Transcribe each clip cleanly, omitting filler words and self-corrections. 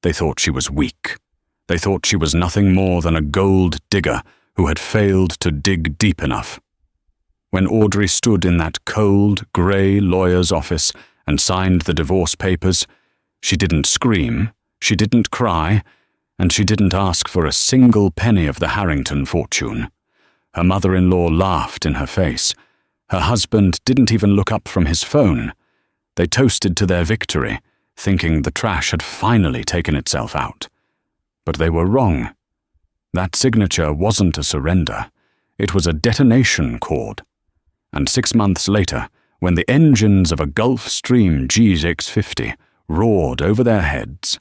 They thought she was weak. They thought she was nothing more than a gold digger who had failed to dig deep enough. When Audrey stood in that cold, grey lawyer's office and signed the divorce papers, she didn't scream, she didn't cry, and she didn't ask for a single penny of the Harrington fortune. Her mother-in-law laughed in her face. Her husband didn't even look up from his phone. They toasted to their victory, thinking the trash had finally taken itself out. But they were wrong. That signature wasn't a surrender. It was a detonation chord. And 6 months later, when the engines of a Gulfstream G650 roared over their heads,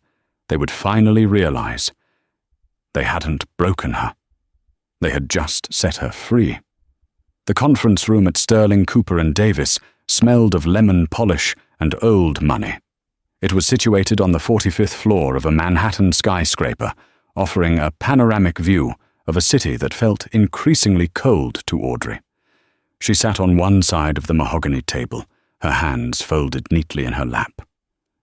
they would finally realize they hadn't broken her. They had just set her free. The conference room at Sterling, Cooper and Davis smelled of lemon polish and old money. It was situated on the 45th floor of a Manhattan skyscraper, offering a panoramic view of a city that felt increasingly cold to Audrey. She sat on one side of the mahogany table, her hands folded neatly in her lap.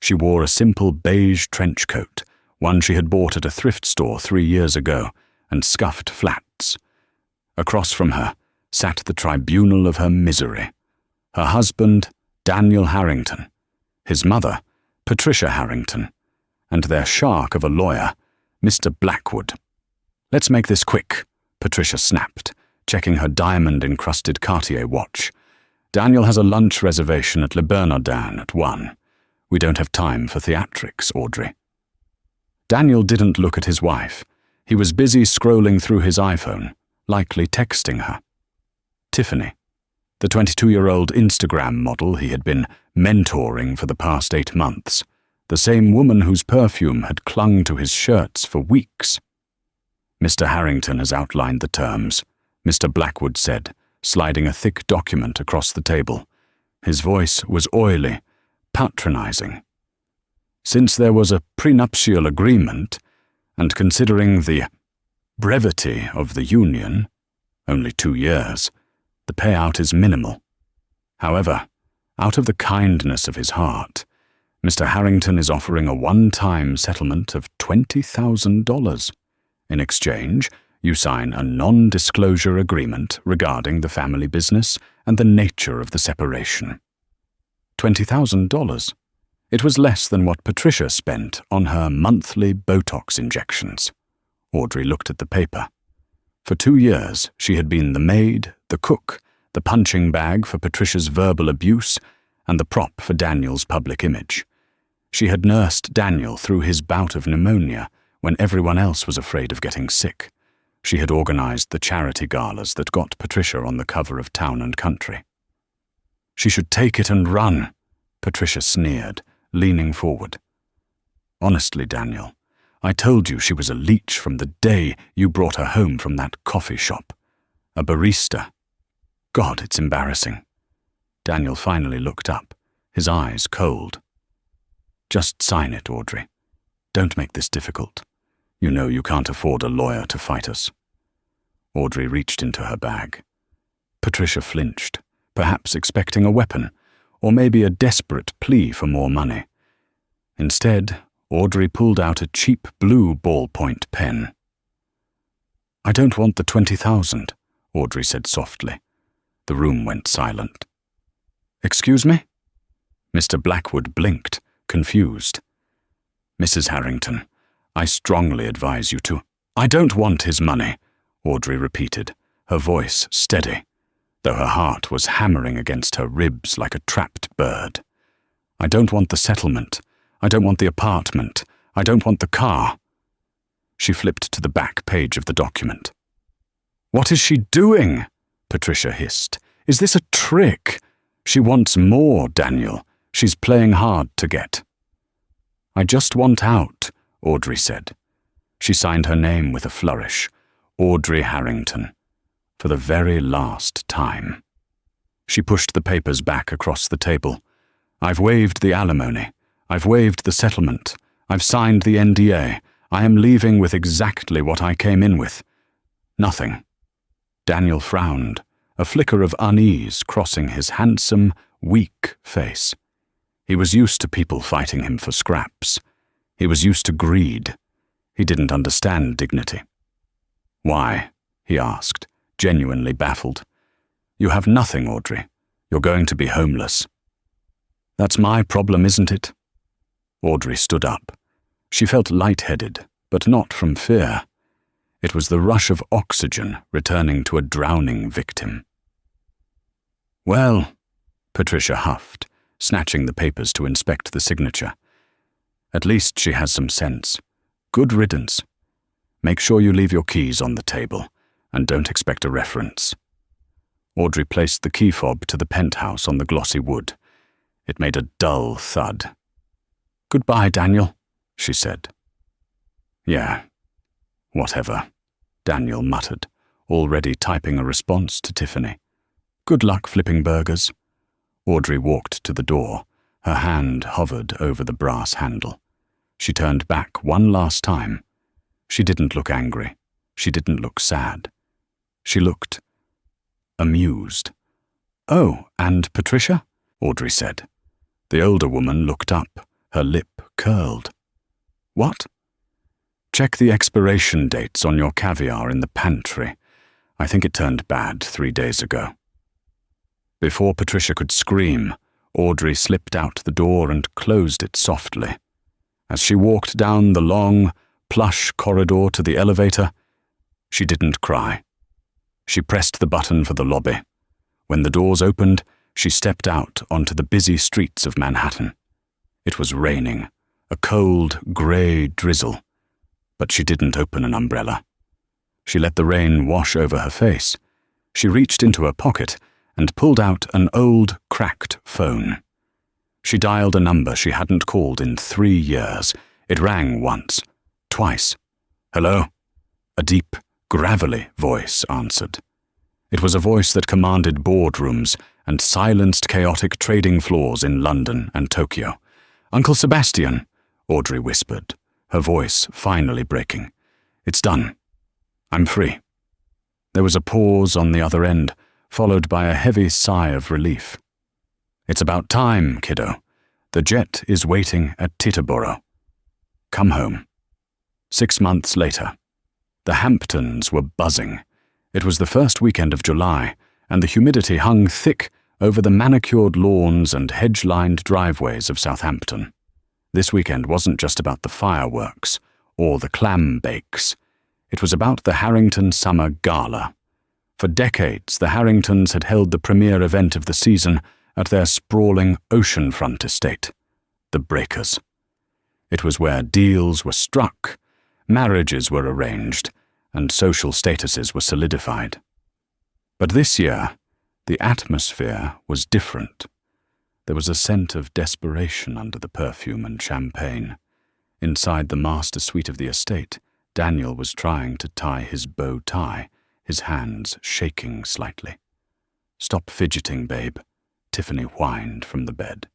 She wore a simple beige trench coat, one she had bought at a thrift store 3 years ago, and scuffed flats. Across from her sat the tribunal of her misery. Her husband, Daniel Harrington, his mother, Patricia Harrington, and their shark of a lawyer, Mr. Blackwood. "Let's make this quick," Patricia snapped, checking her diamond-encrusted Cartier watch. "Daniel has a lunch reservation at Le Bernardin at 1. We don't have time for theatrics, Audrey." Daniel didn't look at his wife. He was busy scrolling through his iPhone, likely texting her. Tiffany, the 22-year-old Instagram model he had been mentoring for the past 8 months, the same woman whose perfume had clung to his shirts for weeks. "Mr. Harrington has outlined the terms," Mr. Blackwood said, sliding a thick document across the table. His voice was oily, patronizing. "Since there was a prenuptial agreement, and considering the brevity of the union, only 2 years, the payout is minimal. However, out of the kindness of his heart, Mr. Harrington is offering a one-time settlement of $20,000. In exchange, you sign a non-disclosure agreement regarding the family business and the nature of the separation." $20,000. It was less than what Patricia spent on her monthly Botox injections. Audrey looked at the paper. For 2 years, she had been the maid, the cook, the punching bag for Patricia's verbal abuse, and the prop for Daniel's public image. She had nursed Daniel through his bout of pneumonia when everyone else was afraid of getting sick. She had organized the charity galas that got Patricia on the cover of Town and Country. "She should take it and run," Patricia sneered, leaning forward. "Honestly, Daniel, I told you she was a leech from the day you brought her home from that coffee shop. A barista. God, it's embarrassing." Daniel finally looked up, his eyes cold. "Just sign it, Audrey. Don't make this difficult. You know you can't afford a lawyer to fight us." Audrey reached into her bag. Patricia flinched, perhaps expecting a weapon, or maybe a desperate plea for more money. Instead, Audrey pulled out a cheap blue ballpoint pen. "I don't want the 20,000, Audrey said softly. The room went silent. "Excuse me?" Mr. Blackwood blinked, confused. "Mrs. Harrington, I strongly advise you to—" "I don't want his money," Audrey repeated, her voice steady, though her heart was hammering against her ribs like a trapped bird. "I don't want the settlement. I don't want the apartment. I don't want the car." She flipped to the back page of the document. "What is she doing?" Patricia hissed. "Is this a trick? She wants more, Daniel. She's playing hard to get." "I just want out," Audrey said. She signed her name with a flourish. Audrey Harrington. For the very last time. She pushed the papers back across the table. "I've waived the alimony. I've waived the settlement. I've signed the NDA. I am leaving with exactly what I came in with. Nothing." Daniel frowned, a flicker of unease crossing his handsome, weak face. He was used to people fighting him for scraps. He was used to greed. He didn't understand dignity. "Why?" he asked, genuinely baffled. "You have nothing, Audrey. You're going to be homeless." "That's my problem, isn't it?" Audrey stood up. She felt lightheaded, but not from fear. It was the rush of oxygen returning to a drowning victim. "Well," Patricia huffed, snatching the papers to inspect the signature. "At least she has some sense. Good riddance. Make sure you leave your keys on the table, and don't expect a reference." Audrey placed the key fob to the penthouse on the glossy wood. It made a dull thud. "Goodbye, Daniel," she said. "Yeah, whatever," Daniel muttered, already typing a response to Tiffany. "Good luck flipping burgers." Audrey walked to the door. Her hand hovered over the brass handle. She turned back one last time. She didn't look angry. She didn't look sad. She looked amused. "Oh, and Patricia?" Audrey said. The older woman looked up, her lip curled. "What?" "Check the expiration dates on your caviar in the pantry. I think it turned bad 3 days ago." Before Patricia could scream, Audrey slipped out the door and closed it softly. As she walked down the long, plush corridor to the elevator, she didn't cry. She pressed the button for the lobby. When the doors opened, she stepped out onto the busy streets of Manhattan. It was raining, a cold, grey drizzle, but she didn't open an umbrella. She let the rain wash over her face. She reached into her pocket and pulled out an old, cracked phone. She dialed a number she hadn't called in 3 years. It rang once, twice. "Hello?" A deep, gravelly voice answered. It was a voice that commanded boardrooms and silenced chaotic trading floors in London and Tokyo. "Uncle Sebastian," Audrey whispered, her voice finally breaking. "It's done. I'm free." There was a pause on the other end, followed by a heavy sigh of relief. "It's about time, kiddo. The jet is waiting at Teterboro. Come home." 6 months later. The Hamptons were buzzing. It was the first weekend of July, and the humidity hung thick over the manicured lawns and hedge-lined driveways of Southampton. This weekend wasn't just about the fireworks or the clam bakes. It was about the Harrington Summer Gala. For decades, the Harringtons had held the premier event of the season at their sprawling oceanfront estate, the Breakers. It was where deals were struck, marriages were arranged, and social statuses were solidified. But this year, the atmosphere was different. There was a scent of desperation under the perfume and champagne. Inside the master suite of the estate, Daniel was trying to tie his bow tie, his hands shaking slightly. "Stop fidgeting, babe," Tiffany whined from the bed.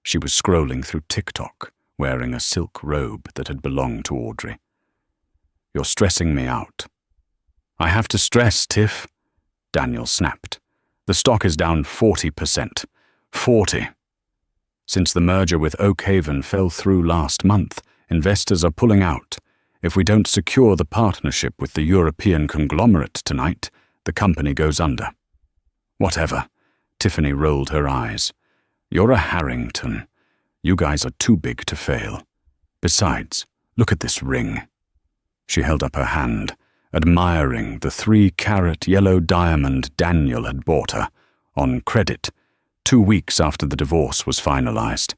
She was scrolling through TikTok, wearing a silk robe that had belonged to Audrey. "You're stressing me out." "I have to stress, Tiff," Daniel snapped. "The stock is down 40%. 40. Since the merger with Oakhaven fell through last month, investors are pulling out. If we don't secure the partnership with the European conglomerate tonight, the company goes under." "Whatever," Tiffany rolled her eyes. "You're a Harrington. You guys are too big to fail. Besides, look at this ring." She held up her hand, admiring the 3-carat yellow diamond Daniel had bought her, on credit, 2 weeks after the divorce was finalized.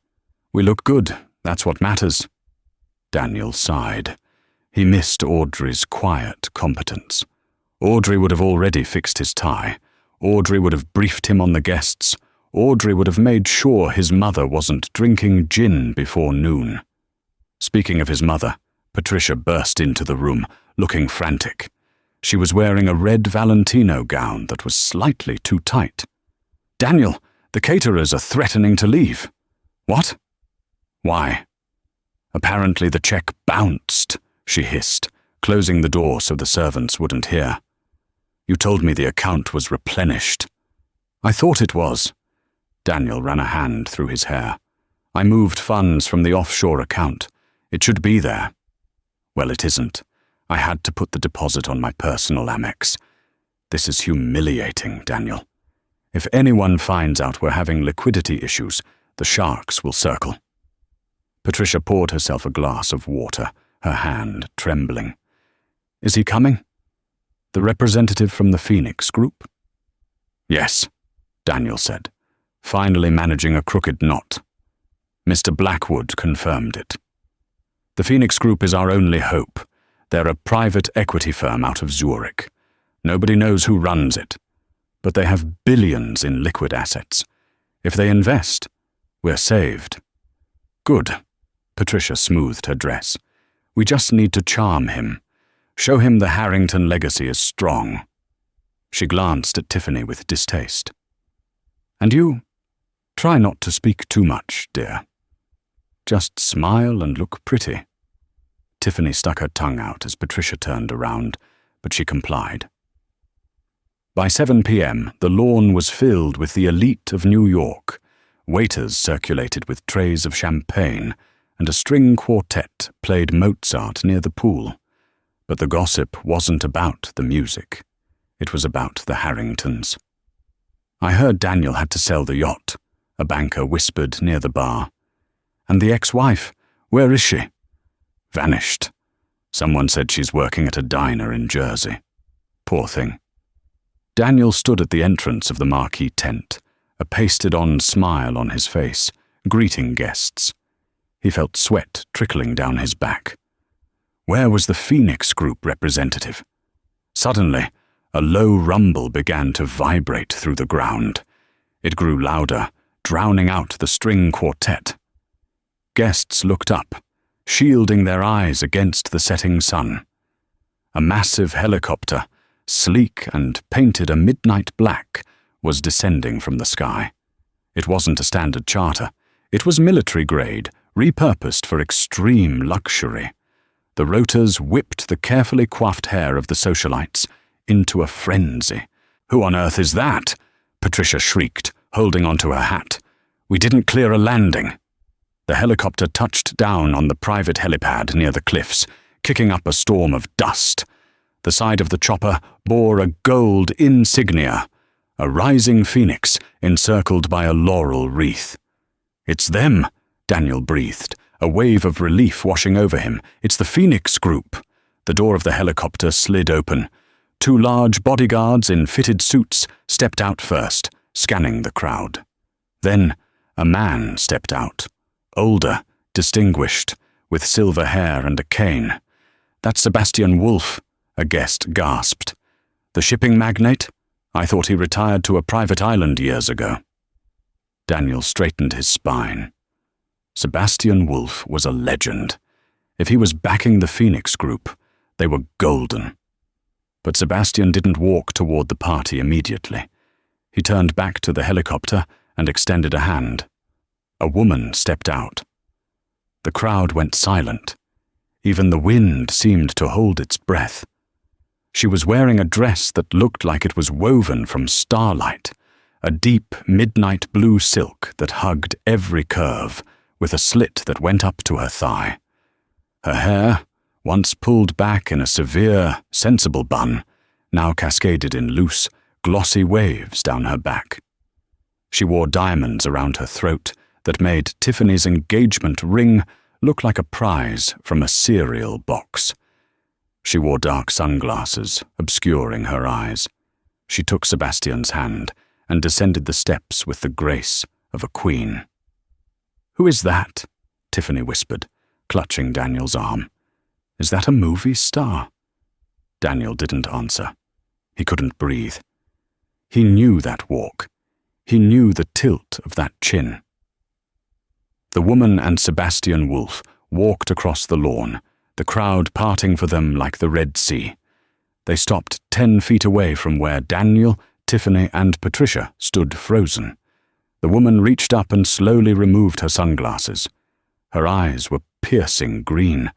"We look good, that's what matters." Daniel sighed. He missed Audrey's quiet competence. Audrey would have already fixed his tie. Audrey would have briefed him on the guests. Audrey would have made sure his mother wasn't drinking gin before noon. Speaking of his mother, Patricia burst into the room, looking frantic. She was wearing a red Valentino gown that was slightly too tight. "Daniel, the caterers are threatening to leave." "What?" "Why?" "Apparently the check bounced," she hissed, closing the door so the servants wouldn't hear. "You told me the account was replenished." "I thought it was." Daniel ran a hand through his hair. "I moved funds from the offshore account. It should be there. Well, it isn't. I had to put the deposit on my personal Amex. This is humiliating, Daniel. If anyone finds out we're having liquidity issues, the sharks will circle. Patricia poured herself a glass of water, her hand trembling. Is he coming? The representative from the Phoenix Group? Yes, Daniel said, finally managing a crooked knot. Mr. Blackwood confirmed it. The Phoenix Group is our only hope. They're a private equity firm out of Zurich. Nobody knows who runs it, but they have billions in liquid assets. If they invest, we're saved. Good. Patricia smoothed her dress. We just need to charm him. Show him the Harrington legacy is strong. She glanced at Tiffany with distaste. And you? Try not to speak too much, dear. Just smile and look pretty. Tiffany stuck her tongue out as Patricia turned around, but she complied. By 7 p.m., the lawn was filled with the elite of New York. Waiters circulated with trays of champagne, and a string quartet played Mozart near the pool. But the gossip wasn't about the music. It was about the Harringtons. I heard Daniel had to sell the yacht, a banker whispered near the bar. And the ex-wife, where is she? Vanished. Someone said she's working at a diner in Jersey. Poor thing. Daniel stood at the entrance of the marquee tent, a pasted-on smile on his face, greeting guests. He felt sweat trickling down his back. Where was the Phoenix Group representative? Suddenly, a low rumble began to vibrate through the ground. It grew louder, drowning out the string quartet. Guests looked up, shielding their eyes against the setting sun. A massive helicopter, sleek and painted a midnight black, was descending from the sky. It wasn't a standard charter. It was military-grade, repurposed for extreme luxury. The rotors whipped the carefully coiffed hair of the socialites into a frenzy. "Who on earth is that?" Patricia shrieked, holding onto her hat. "We didn't clear a landing." The helicopter touched down on the private helipad near the cliffs, kicking up a storm of dust. The side of the chopper bore a gold insignia, a rising phoenix encircled by a laurel wreath. "It's them," Daniel breathed, a wave of relief washing over him. "It's the Phoenix Group." The door of the helicopter slid open. Two large bodyguards in fitted suits stepped out first, scanning the crowd. Then a man stepped out, older, distinguished, with silver hair and a cane. "That's Sebastian Wolf," a guest gasped. "The shipping magnate? I thought he retired to a private island years ago." Daniel straightened his spine. Sebastian Wolf was a legend. If he was backing the Phoenix Group, they were golden. But Sebastian didn't walk toward the party immediately. He turned back to the helicopter and extended a hand. A woman stepped out. The crowd went silent. Even the wind seemed to hold its breath. She was wearing a dress that looked like it was woven from starlight, a deep midnight blue silk that hugged every curve, with a slit that went up to her thigh. Her hair, once pulled back in a severe, sensible bun, now cascaded in loose, glossy waves down her back. She wore diamonds around her throat that made Tiffany's engagement ring look like a prize from a cereal box. She wore dark sunglasses, obscuring her eyes. She took Sebastian's hand and descended the steps with the grace of a queen. "Who is that?" Tiffany whispered, clutching Daniel's arm. "Is that a movie star?" Daniel didn't answer. He couldn't breathe. He knew that walk. He knew the tilt of that chin. The woman and Sebastian Wolf walked across the lawn, the crowd parting for them like the Red Sea. They stopped 10 feet away from where Daniel, Tiffany, and Patricia stood frozen. The woman reached up and slowly removed her sunglasses. Her eyes were piercing green.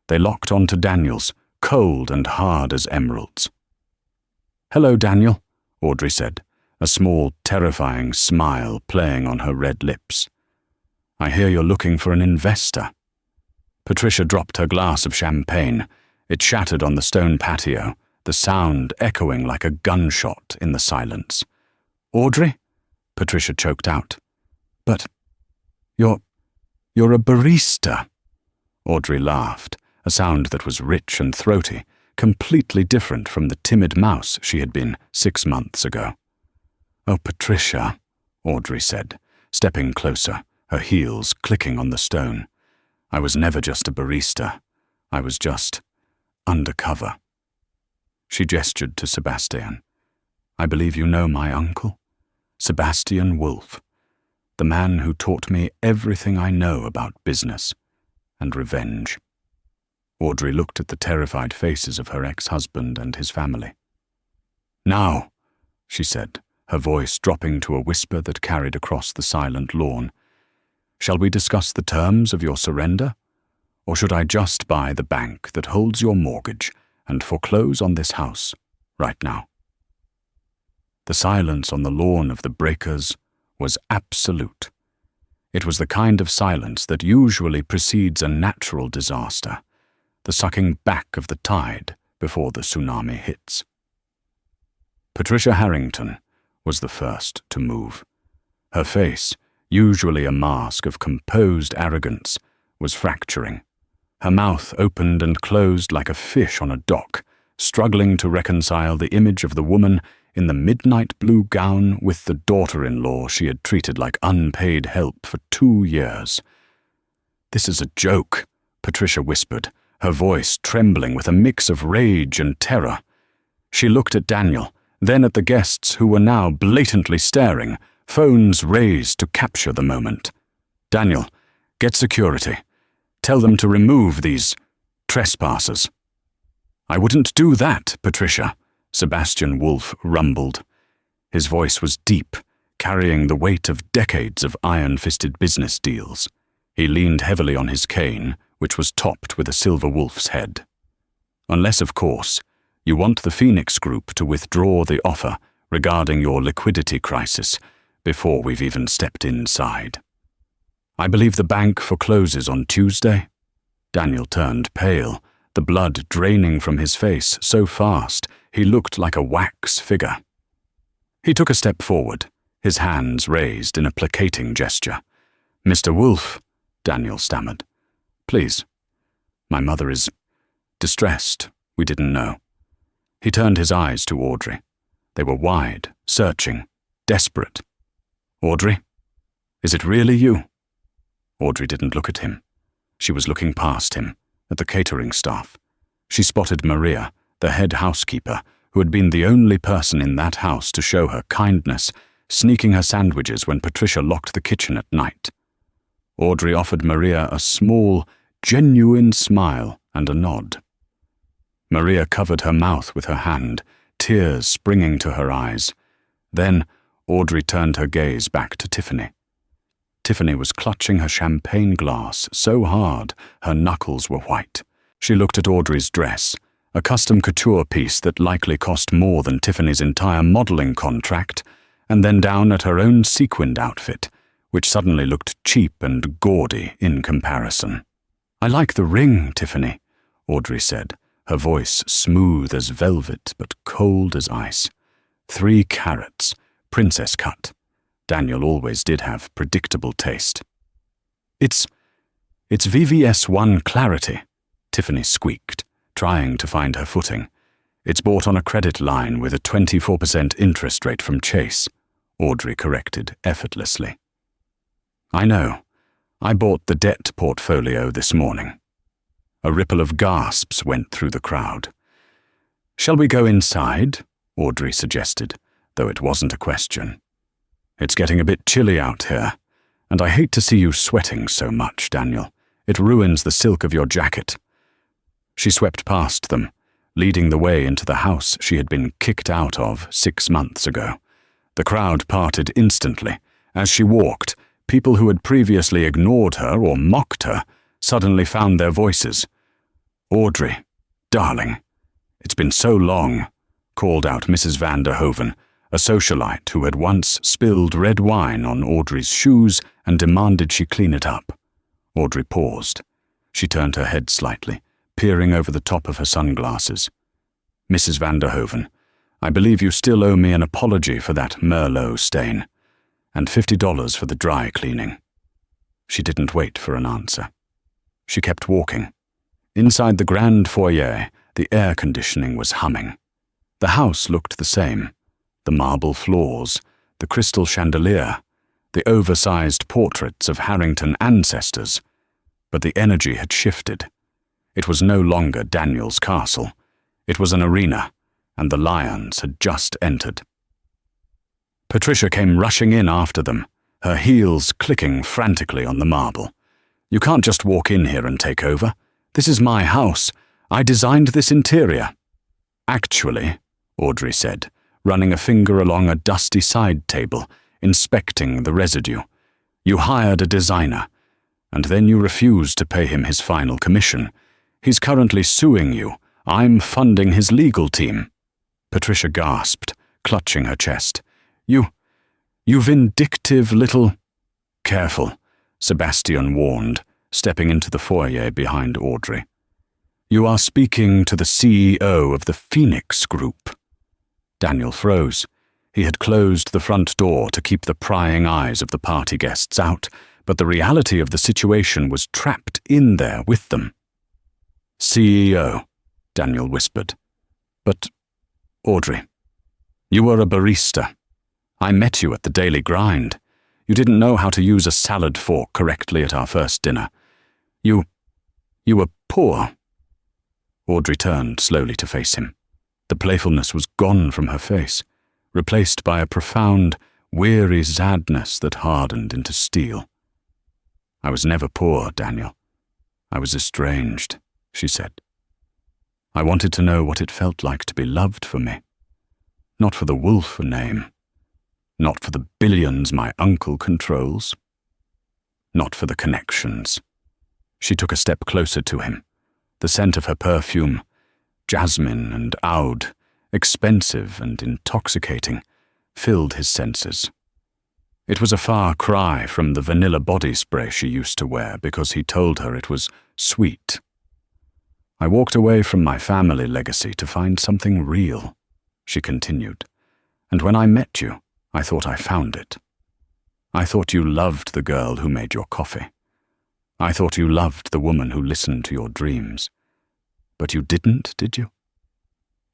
They locked onto Daniel's, cold and hard as emeralds. "Hello, Daniel," Audrey said, a small, terrifying smile playing on her red lips. "I hear you're looking for an investor." Patricia dropped her glass of champagne. It shattered on the stone patio, the sound echoing like a gunshot in the silence. "Audrey?" Patricia choked out. "But you're a barista." Audrey laughed, a sound that was rich and throaty, completely different from the timid mouse she had been 6 months ago. "Oh, Patricia," Audrey said, stepping closer, her heels clicking on the stone. "I was never just a barista. I was just undercover." She gestured to Sebastian. "I believe you know my uncle? Sebastian Wolf, the man who taught me everything I know about business and revenge." Audrey looked at the terrified faces of her ex-husband and his family. "Now," she said, her voice dropping to a whisper that carried across the silent lawn, "shall we discuss the terms of your surrender? Or should I just buy the bank that holds your mortgage and foreclose on this house right now?" The silence on the lawn of the Breakers was absolute. It was the kind of silence that usually precedes a natural disaster, the sucking back of the tide before the tsunami hits. Patricia Harrington was the first to move. Her face, usually a mask of composed arrogance, was fracturing. Her mouth opened and closed like a fish on a dock, struggling to reconcile the image of the woman in the midnight blue gown with the daughter-in-law she had treated like unpaid help for 2 years. "This is a joke," Patricia whispered, her voice trembling with a mix of rage and terror. She looked at Daniel, then at the guests who were now blatantly staring, phones raised to capture the moment. "Daniel, get security. Tell them to remove these trespassers." "I wouldn't do that, Patricia," Sebastian Wolf rumbled. His voice was deep, carrying the weight of decades of iron-fisted business deals. He leaned heavily on his cane, which was topped with a silver wolf's head. "Unless, of course, you want the Phoenix Group to withdraw the offer regarding your liquidity crisis before we've even stepped inside." "I believe the bank forecloses on Tuesday." Daniel turned pale, the blood draining from his face so fast he looked like a wax figure. He took a step forward, his hands raised in a placating gesture. "Mr. Wolf," Daniel stammered, "please. My mother is distressed. We didn't know." He turned his eyes to Audrey. They were wide, searching, desperate. "Audrey, is it really you?" Audrey didn't look at him. She was looking past him, at the catering staff. She spotted Maria, the head housekeeper, who had been the only person in that house to show her kindness, sneaking her sandwiches when Patricia locked the kitchen at night. Audrey offered Maria a small, genuine smile and a nod. Maria covered her mouth with her hand, tears springing to her eyes. Then Audrey turned her gaze back to Tiffany. Tiffany was clutching her champagne glass so hard her knuckles were white. She looked at Audrey's dress, a custom couture piece that likely cost more than Tiffany's entire modeling contract, and then down at her own sequined outfit, which suddenly looked cheap and gaudy in comparison. "I like the ring, Tiffany," Audrey said, her voice smooth as velvet but cold as ice. 3 carats, princess cut. Daniel always did have predictable taste. It's VVS1 Clarity," Tiffany squeaked, trying to find her footing. "It's bought on a credit line with a 24% interest rate from Chase," Audrey corrected effortlessly. "I know. I bought the debt portfolio this morning." A ripple of gasps went through the crowd. "Shall we go inside?" Audrey suggested, though it wasn't a question. "It's getting a bit chilly out here, and I hate to see you sweating so much, Daniel. It ruins the silk of your jacket." She swept past them, leading the way into the house she had been kicked out of 6 months ago. The crowd parted instantly. As she walked, people who had previously ignored her or mocked her suddenly found their voices. "Audrey, darling, it's been so long," called out Mrs. van der Hoven, a socialite who had once spilled red wine on Audrey's shoes and demanded she clean it up. Audrey paused. She turned her head slightly, peering over the top of her sunglasses. "Mrs. Vanderhoven, I believe you still owe me an apology for that Merlot stain, and $50 for the dry cleaning." She didn't wait for an answer. She kept walking. Inside the grand foyer, the air conditioning was humming. The house looked the same. The marble floors, the crystal chandelier, the oversized portraits of Harrington ancestors. But the energy had shifted. It was no longer Daniel's castle. It was an arena, and the lions had just entered. Patricia came rushing in after them, her heels clicking frantically on the marble. "You can't just walk in here and take over. This is my house. I designed this interior." "Actually," Audrey said, running a finger along a dusty side table, inspecting the residue, "you hired a designer, and then you refused to pay him his final commission. He's currently suing you. I'm funding his legal team." Patricia gasped, clutching her chest. You vindictive little—" "Careful," Sebastian warned, stepping into the foyer behind Audrey. "You are speaking to the CEO of the Phoenix Group." Daniel froze. He had closed the front door to keep the prying eyes of the party guests out, but the reality of the situation was trapped in there with them. "CEO," Daniel whispered. "But, Audrey, you were a barista. I met you at the Daily Grind. You didn't know how to use a salad fork correctly at our first dinner. You were poor." Audrey turned slowly to face him. The playfulness was gone from her face, replaced by a profound, weary sadness that hardened into steel. "I was never poor, Daniel. I was estranged," she said. "I wanted to know what it felt like to be loved for me. Not for the Wolf name. Not for the billions my uncle controls. Not for the connections." She took a step closer to him. The scent of her perfume, jasmine and oud, expensive and intoxicating, filled his senses. It was a far cry from the vanilla body spray she used to wear because he told her it was sweet. "I walked away from my family legacy to find something real," she continued. "And when I met you, I thought I found it. I thought you loved the girl who made your coffee. I thought you loved the woman who listened to your dreams. But you didn't, did you?"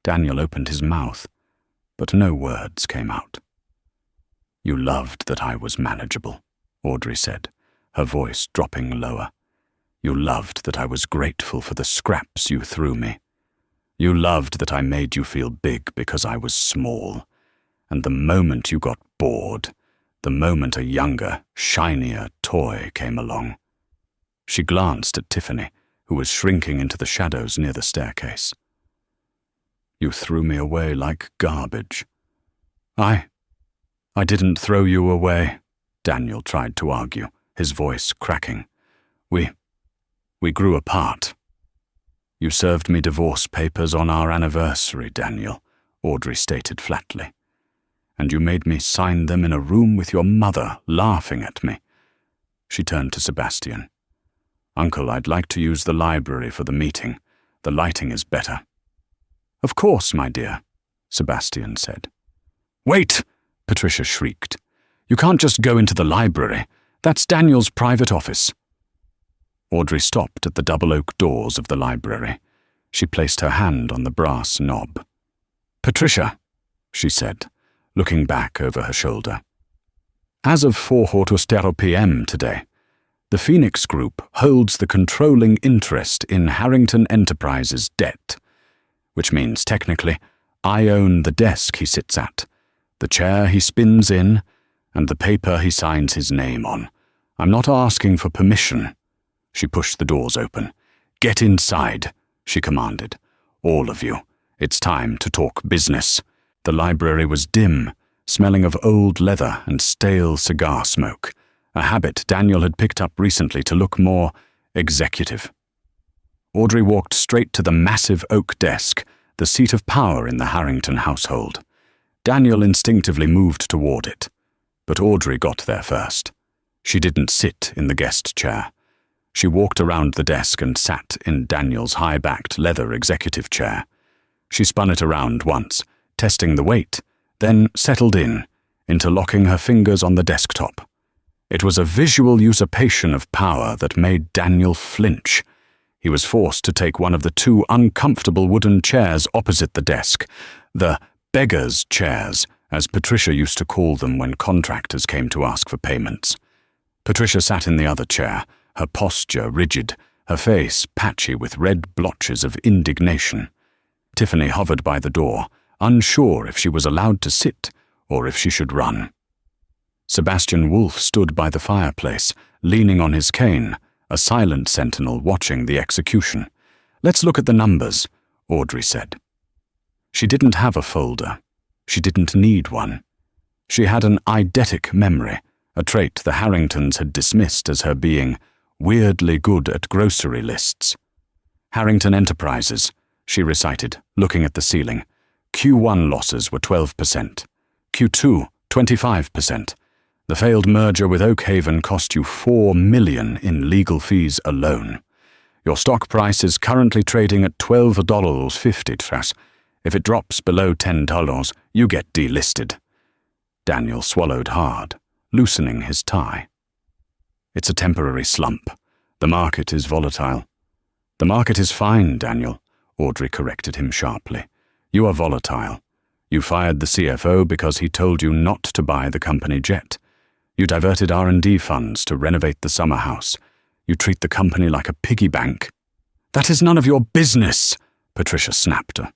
Daniel opened his mouth, but no words came out. "You loved that I was manageable," Audrey said, her voice dropping lower. "You loved that I was grateful for the scraps you threw me. You loved that I made you feel big because I was small. And the moment you got bored, the moment a younger, shinier toy came along." She glanced at Tiffany, who was shrinking into the shadows near the staircase. "You threw me away like garbage." I didn't throw you away," Daniel tried to argue, his voice cracking. We grew apart." "You served me divorce papers on our anniversary, Daniel," Audrey stated flatly. "And you made me sign them in a room with your mother laughing at me." She turned to Sebastian. "Uncle, I'd like to use the library for the meeting. The lighting is better." "Of course, my dear," Sebastian said. "Wait!" Patricia shrieked. "You can't just go into the library. That's Daniel's private office." Audrey stopped at the double oak doors of the library. She placed her hand on the brass knob. "Patricia," she said, looking back over her shoulder. "As of 4:00 p.m. today, the Phoenix Group holds the controlling interest in Harrington Enterprises' debt, which means technically I own the desk he sits at, the chair he spins in, and the paper he signs his name on. I'm not asking for permission." She pushed the doors open. "Get inside," she commanded. "All of you. It's time to talk business." The library was dim, smelling of old leather and stale cigar smoke, a habit Daniel had picked up recently to look more executive. Audrey walked straight to the massive oak desk, the seat of power in the Harrington household. Daniel instinctively moved toward it, but Audrey got there first. She didn't sit in the guest chair. She walked around the desk and sat in Daniel's high-backed leather executive chair. She spun it around once, testing the weight, then settled in, interlocking her fingers on the desktop. It was a visual usurpation of power that made Daniel flinch. He was forced to take one of the two uncomfortable wooden chairs opposite the desk, the beggar's chairs, as Patricia used to call them when contractors came to ask for payments. Patricia sat in the other chair, her posture rigid, her face patchy with red blotches of indignation. Tiffany hovered by the door, unsure if she was allowed to sit or if she should run. Sebastian Wolfe stood by the fireplace, leaning on his cane, a silent sentinel watching the execution. "Let's look at the numbers," Audrey said. She didn't have a folder. She didn't need one. She had an eidetic memory, a trait the Harringtons had dismissed as her being weirdly good at grocery lists. "Harrington Enterprises," she recited, looking at the ceiling. "Q1 losses were 12%. Q2, 25%. The failed merger with Oakhaven cost you $4 million in legal fees alone. Your stock price is currently trading at $12.50. If it drops below $10, you get delisted." Daniel swallowed hard, loosening his tie. "It's a temporary slump. The market is volatile." "The market is fine, Daniel," Audrey corrected him sharply. "You are volatile. You fired the CFO because he told you not to buy the company jet. You diverted R&D funds to renovate the summer house. You treat the company like a piggy bank." "That is none of your business," Patricia snapped her.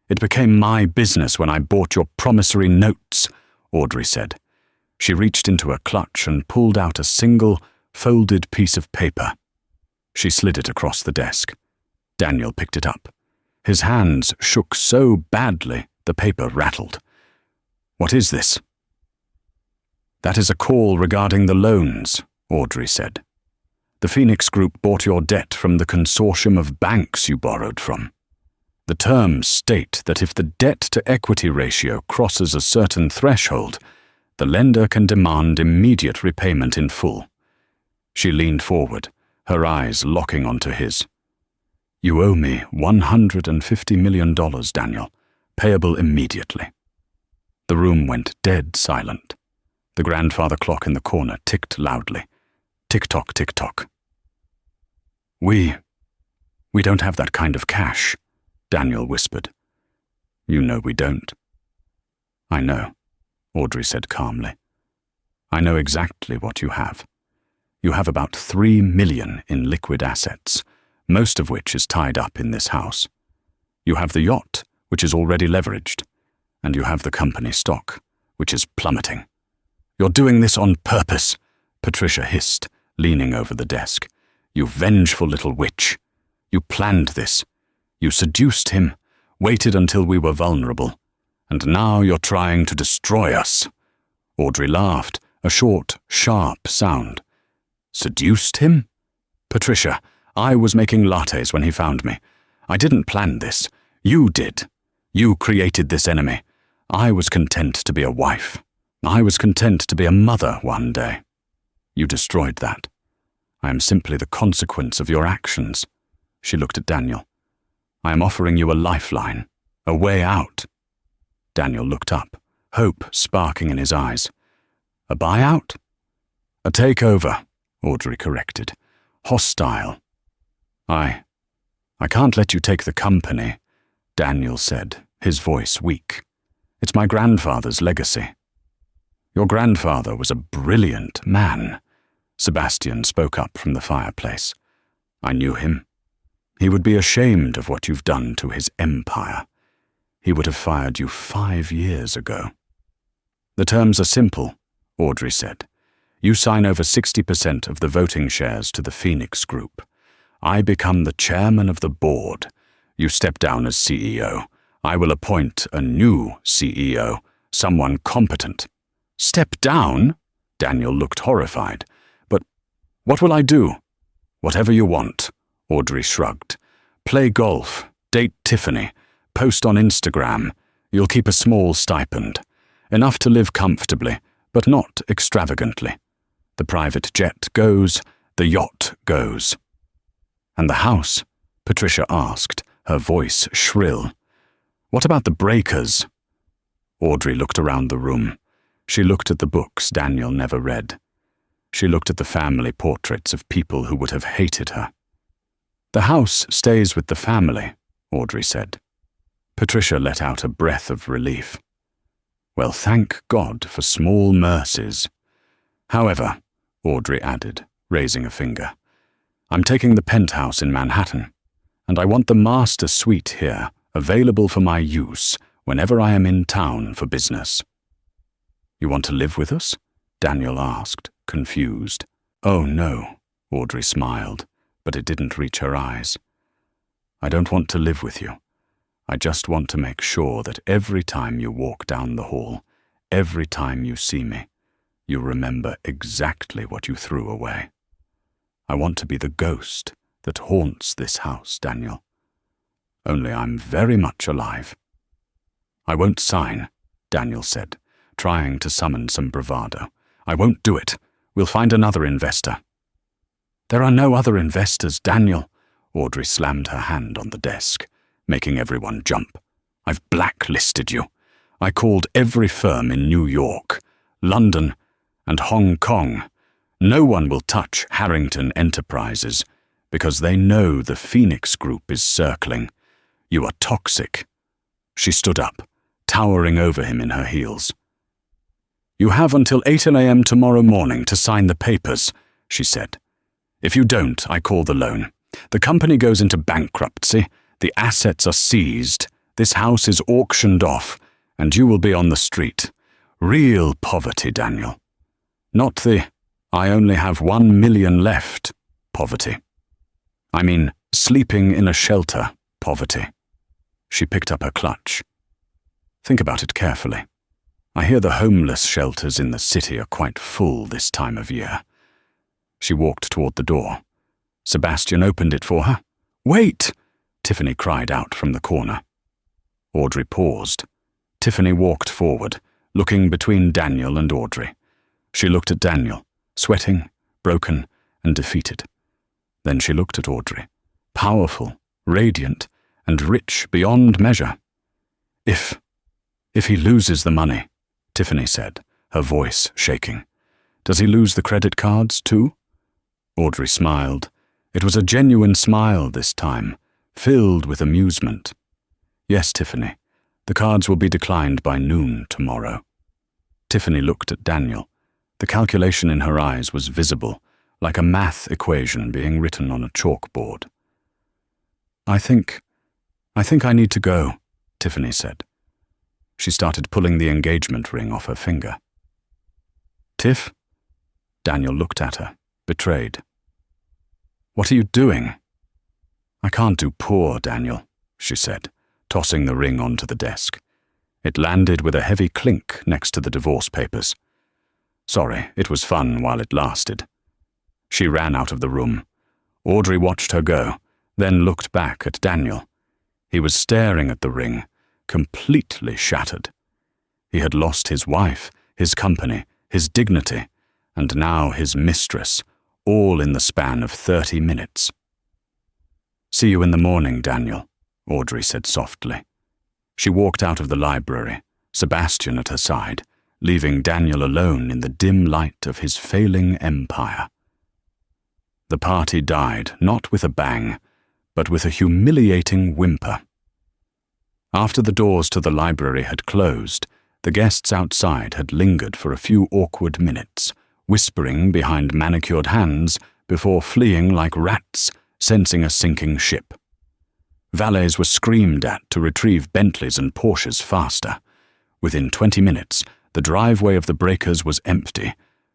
"It became my business when I bought your promissory notes," Audrey said. She reached into her clutch and pulled out a single, folded piece of paper. She slid it across the desk. Daniel picked it up. His hands shook so badly the paper rattled. "What is this?" "That is a call regarding the loans," Audrey said. "The Phoenix Group bought your debt from the consortium of banks you borrowed from. The terms state that if the debt-to-equity ratio crosses a certain threshold, the lender can demand immediate repayment in full." She leaned forward, her eyes locking onto his. "You owe me $150 million, Daniel, payable immediately." The room went dead silent. The grandfather clock in the corner ticked loudly. Tick-tock, tick-tock. We don't have that kind of cash," Daniel whispered. "You know we don't." "I know," Audrey said calmly. "I know exactly what you have. You have about $3 million in liquid assets, most of which is tied up in this house. You have the yacht, which is already leveraged, and you have the company stock, which is plummeting." "You're doing this on purpose," Patricia hissed, leaning over the desk. "You vengeful little witch. You planned this. You seduced him, waited until we were vulnerable, and now you're trying to destroy us." Audrey laughed, a short, sharp sound. "Seduced him? Patricia, I was making lattes when he found me. I didn't plan this. You did. You created this enemy. I was content to be a wife. I was content to be a mother one day. You destroyed that. I am simply the consequence of your actions." She looked at Daniel. "I am offering you a lifeline, a way out." Daniel looked up, hope sparking in his eyes. "A buyout?" "A takeover," Audrey corrected. "Hostile." I can't let you take the company," Daniel said, his voice weak. "It's my grandfather's legacy." "Your grandfather was a brilliant man," Sebastian spoke up from the fireplace. "I knew him. He would be ashamed of what you've done to his empire. He would have fired you 5 years ago." "The terms are simple," Audrey said. "You sign over 60% of the voting shares to the Phoenix Group. I become the chairman of the board. You step down as CEO. I will appoint a new CEO, someone competent." "Step down?" Daniel looked horrified. "But what will I do?" "Whatever you want," Audrey shrugged. "Play golf, date Tiffany, post on Instagram. You'll keep a small stipend. Enough to live comfortably, but not extravagantly. The private jet goes, the yacht goes. And the house? Patricia asked, her voice shrill. What about the breakers? Audrey looked around the room. She looked at the books Daniel never read. She looked at the family portraits of people who would have hated her. The house stays with the family, Audrey said. Patricia let out a breath of relief. Well, thank God for small mercies. However, Audrey added, raising a finger, I'm taking the penthouse in Manhattan, and I want the master suite here available for my use whenever I am in town for business. You want to live with us? Daniel asked, confused. Oh, no, Audrey smiled, but it didn't reach her eyes. I don't want to live with you. I just want to make sure that every time you walk down the hall, every time you see me, you remember exactly what you threw away. I want to be the ghost that haunts this house, Daniel. Only I'm very much alive. I won't sign, Daniel said, trying to summon some bravado. I won't do it. We'll find another investor. There are no other investors, Daniel. Audrey slammed her hand on the desk, making everyone jump. I've blacklisted you. I called every firm in New York, London, and Hong Kong. No one will touch Harrington Enterprises because they know the Phoenix Group is circling. You are toxic. She stood up, towering over him in her heels. You have until 8 a.m. tomorrow morning to sign the papers, she said. If you don't, I call the loan. The company goes into bankruptcy, the assets are seized, this house is auctioned off, and you will be on the street. Real poverty, Daniel. Not the, I only have 1 million left, poverty. I mean, sleeping in a shelter, poverty. She picked up her clutch. Think about it carefully. I hear the homeless shelters in the city are quite full this time of year. She walked toward the door. Sebastian opened it for her. Wait! Tiffany cried out from the corner. Audrey paused. Tiffany walked forward, looking between Daniel and Audrey. She looked at Daniel, sweating, broken, and defeated. Then she looked at Audrey, powerful, radiant, and rich beyond measure. If he loses the money, Tiffany said, her voice shaking. Does he lose the credit cards too? Audrey smiled. It was a genuine smile this time, filled with amusement. Yes, Tiffany, the cards will be declined by noon tomorrow. Tiffany looked at Daniel. The calculation in her eyes was visible, like a math equation being written on a chalkboard. I think I need to go, Tiffany said. She started pulling the engagement ring off her finger. Tiff? Daniel looked at her, betrayed. What are you doing? I can't do poor, Daniel, she said, tossing the ring onto the desk. It landed with a heavy clink next to the divorce papers. Sorry, it was fun while it lasted. She ran out of the room. Audrey watched her go, then looked back at Daniel. He was staring at the ring, completely shattered. He had lost his wife, his company, his dignity, and now his mistress, all in the span of 30 minutes. See you in the morning, Daniel, Audrey said softly. She walked out of the library, Sebastian at her side, leaving Daniel alone in the dim light of his failing empire. The party died not with a bang, but with a humiliating whimper. After the doors to the library had closed, the guests outside had lingered for a few awkward minutes, whispering behind manicured hands before fleeing like rats, sensing a sinking ship. Valets were screamed at to retrieve Bentleys and Porsches faster. Within 20 minutes, the driveway of the breakers was empty,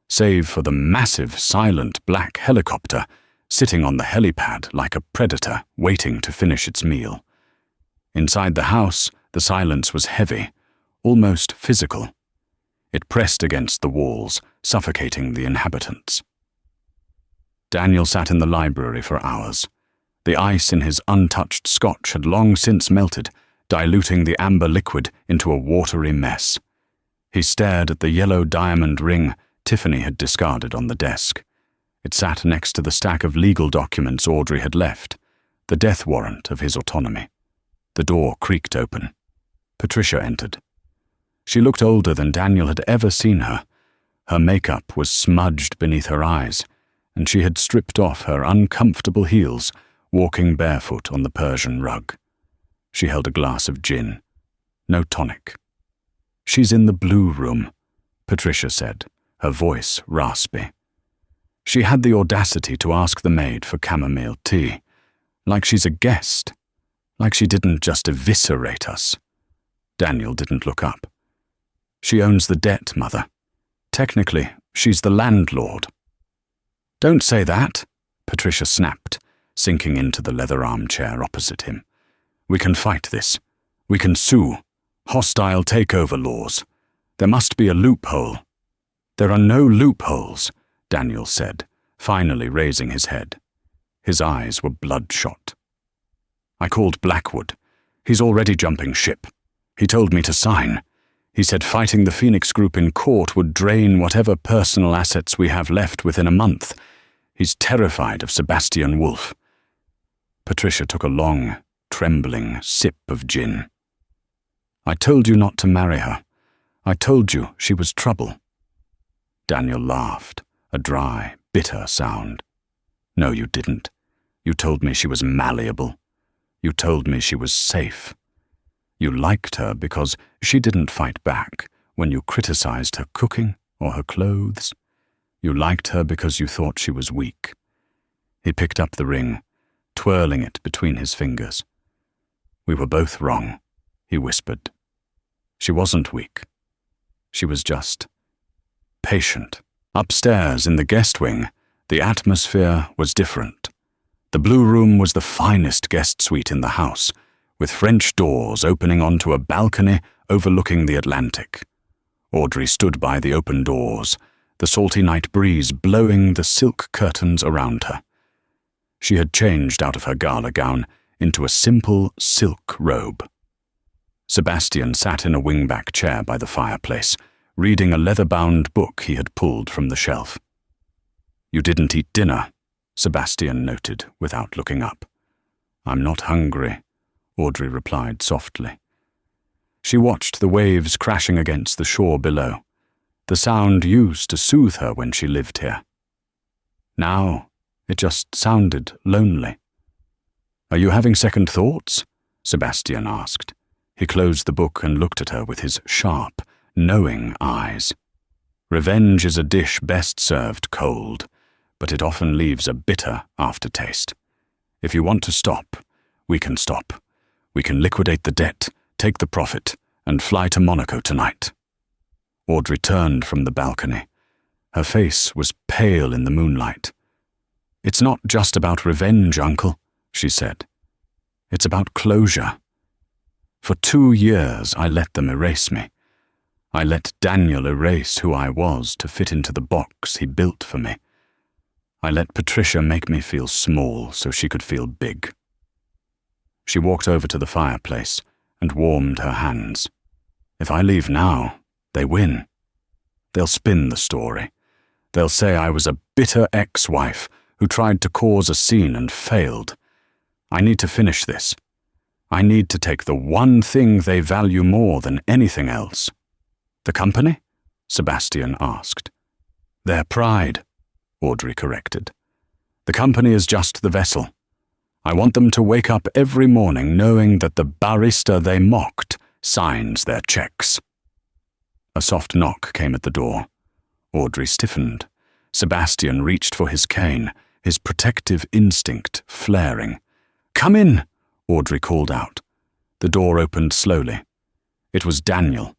save for the massive, silent black helicopter sitting on the helipad like a predator waiting to finish its meal. Inside the house, the silence was heavy, almost physical. It pressed against the walls, suffocating the inhabitants. Daniel sat in the library for hours. The ice in his untouched scotch had long since melted, diluting the amber liquid into a watery mess. He stared at the yellow diamond ring Tiffany had discarded on the desk. It sat next to the stack of legal documents Audrey had left, the death warrant of his autonomy. The door creaked open. Patricia entered. She looked older than Daniel had ever seen her. Her makeup was smudged beneath her eyes, and she had stripped off her uncomfortable heels, walking barefoot on the Persian rug. She held a glass of gin. No tonic. "She's in the blue room," Patricia said, her voice raspy. She had the audacity to ask the maid for chamomile tea, like she's a guest, like she didn't just eviscerate us. Daniel didn't look up. "She owns the debt, Mother. Technically, she's the landlord." "Don't say that," Patricia snapped, sinking into the leather armchair opposite him. "We can fight this. We can sue. Hostile takeover laws. There must be a loophole." "There are no loopholes," Daniel said, finally raising his head. His eyes were bloodshot. "I called Blackwood. He's already jumping ship. He told me to sign. He said fighting the Phoenix Group in court would drain whatever personal assets we have left within a month. He's terrified of Sebastian Wolf." Patricia took a long, trembling sip of gin. "I told you not to marry her. I told you she was trouble." Daniel laughed, a dry, bitter sound. "No, you didn't. You told me she was malleable. You told me she was safe. You liked her because she didn't fight back when you criticized her cooking or her clothes. You liked her because you thought she was weak." He picked up the ring, twirling it between his fingers. "We were both wrong," he whispered. "She wasn't weak. She was just patient." Upstairs in the guest wing, the atmosphere was different. The blue room was the finest guest suite in the house, with French doors opening onto a balcony overlooking the Atlantic. Audrey stood by the open doors, the salty night breeze blowing the silk curtains around her. She had changed out of her gala gown into a simple silk robe. Sebastian sat in a wingback chair by the fireplace, reading a leather-bound book he had pulled from the shelf. "You didn't eat dinner," Sebastian noted without looking up. "I'm not hungry," Audrey replied softly. She watched the waves crashing against the shore below. The sound used to soothe her when she lived here. Now, it just sounded lonely. "Are you having second thoughts?" Sebastian asked. He closed the book and looked at her with his sharp, knowing eyes. "Revenge is a dish best served cold, but it often leaves a bitter aftertaste. If you want to stop, we can stop. We can liquidate the debt, take the profit, and fly to Monaco tonight." Audrey turned from the balcony. Her face was pale in the moonlight. "It's not just about revenge, Uncle," she said. "It's about closure. For 2 years I let them erase me. I let Daniel erase who I was to fit into the box he built for me. I let Patricia make me feel small so she could feel big." She walked over to the fireplace and warmed her hands. "If I leave now, they win. They'll spin the story. They'll say I was a bitter ex-wife who tried to cause a scene and failed. I need to finish this. I need to take the one thing they value more than anything else." "The company?" Sebastian asked. "Their pride," Audrey corrected. "The company is just the vessel. I want them to wake up every morning knowing that the barrister they mocked signs their checks." A soft knock came at the door. Audrey stiffened. Sebastian reached for his cane, his protective instinct flaring. "Come in," Audrey called out. The door opened slowly. It was Daniel.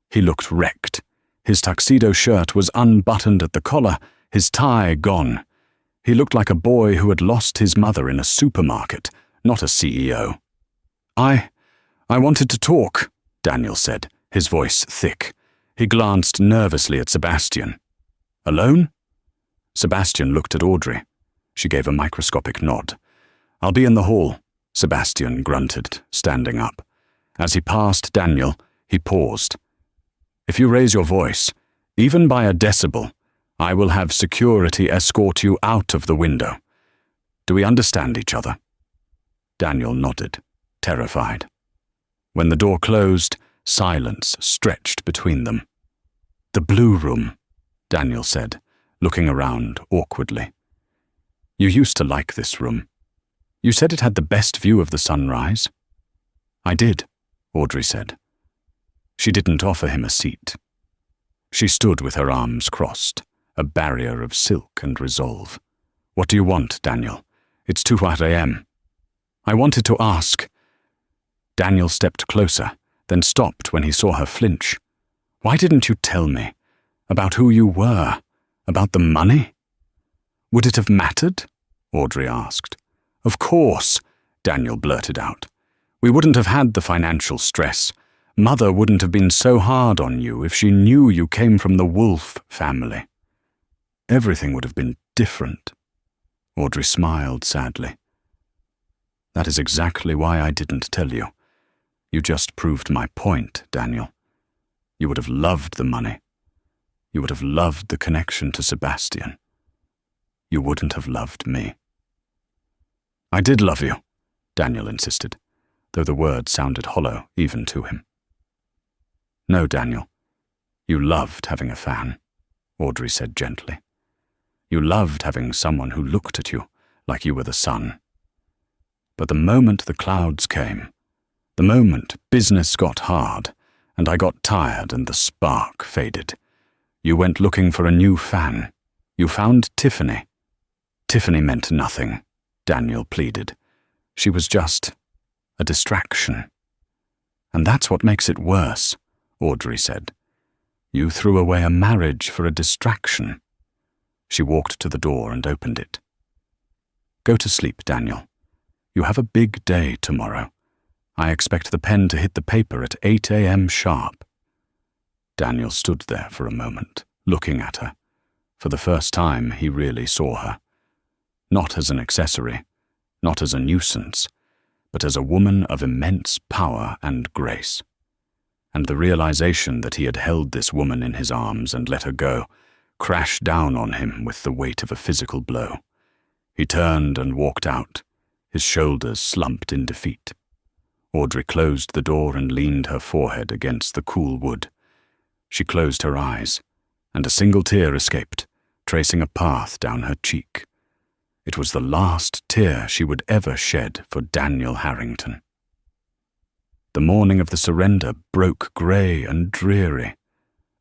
He looked wrecked. His tuxedo shirt was unbuttoned at the collar, his tie gone. He looked like a boy who had lost his mother in a supermarket, not a CEO. I wanted to talk," Daniel said, his voice thick. He glanced nervously at Sebastian. "Alone?" Sebastian looked at Audrey. She gave a microscopic nod. "I'll be in the hall," Sebastian grunted, standing up. As he passed Daniel, he paused. "If you raise your voice, even by a decibel, I will have security escort you out of the window. Do we understand each other?" Daniel nodded, terrified. When the door closed, silence stretched between them. "The blue room," Daniel said, looking around awkwardly. "You used to like this room. You said it had the best view of the sunrise." "I did," Audrey said. She didn't offer him a seat. She stood with her arms crossed, a barrier of silk and resolve. "What do you want, Daniel? It's 2 a.m. "I wanted to ask." Daniel stepped closer, then stopped when he saw her flinch. "Why didn't you tell me? About who you were? About the money?" "Would it have mattered?" Audrey asked. "Of course," Daniel blurted out. "We wouldn't have had the financial stress. Mother wouldn't have been so hard on you if she knew you came from the Wolf family. Everything would have been different." Audrey smiled sadly. "That is exactly why I didn't tell you. You just proved my point, Daniel. You would have loved the money. You would have loved the connection to Sebastian. You wouldn't have loved me." "I did love you," Daniel insisted, though the words sounded hollow even to him. "No, Daniel. You loved having a fan," Audrey said gently. "You loved having someone who looked at you like you were the sun. But the moment the clouds came, the moment business got hard, and I got tired and the spark faded, you went looking for a new fan. You found Tiffany." "Tiffany meant nothing," Daniel pleaded. "She was just a distraction." "And that's what makes it worse," Audrey said. "You threw away a marriage for a distraction." She walked to the door and opened it. "Go to sleep, Daniel. You have a big day tomorrow. I expect the pen to hit the paper at 8 a.m. sharp." Daniel stood there for a moment, looking at her. For the first time, he really saw her. Not as an accessory, not as a nuisance, but as a woman of immense power and grace. And the realization that he had held this woman in his arms and let her go crashed down on him with the weight of a physical blow. He turned and walked out, his shoulders slumped in defeat. Audrey closed the door and leaned her forehead against the cool wood. She closed her eyes, and a single tear escaped, tracing a path down her cheek. It was the last tear she would ever shed for Daniel Harrington. The morning of the surrender broke grey and dreary.